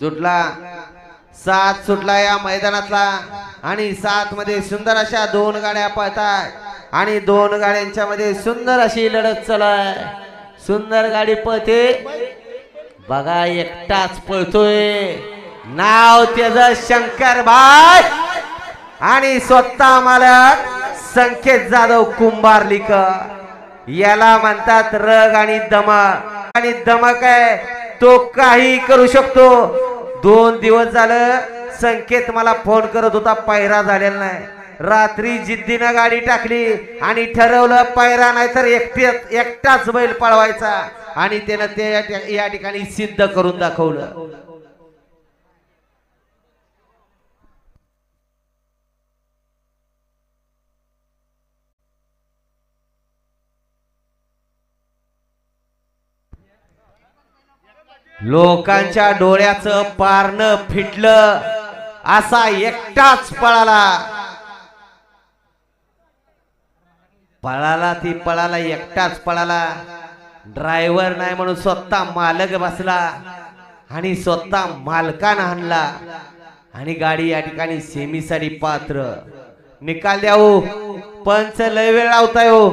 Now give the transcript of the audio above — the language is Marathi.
सुटला 7 सुटला या मैदानातला आणि 7 मध्ये सुंदर अशा 2 गाड्या पळतात आणि 2 गाड्यांच्या मध्ये सुंदर अशी लढत चालू आहे। सुंदर गाडी पळते बघा, एकटाच पळतोय, नाव त्याचं शंकर भाई आणि स्वतः मालक संकेत जाधव कुंभारलीकर। याला म्हणतात रग आणि दमक आहे, तो काही करू शकतो। 2 दिवस झालं संकेत मला फोन करत होता, पायरा झालेला नाही। रात्री जिद्दीनं गाडी टाकली आणि ठरवलं पायरा नाही तर एकटाच बैल पळवायचा आणि त्यानं ते या ठिकाणी सिद्ध करून दाखवलं। लोकांच्या डोळ्याचं पारणं फिटलं असा एकटाच पळाला एकटाच पळाला। ड्रायव्हर नाही म्हणून स्वतः मालक बसला आणि स्वतः मालकानं आणला आणि गाडी या ठिकाणी सेमीसाठी पात्र। निकाल द्या हो, पंच लय वेळ लावताय हो।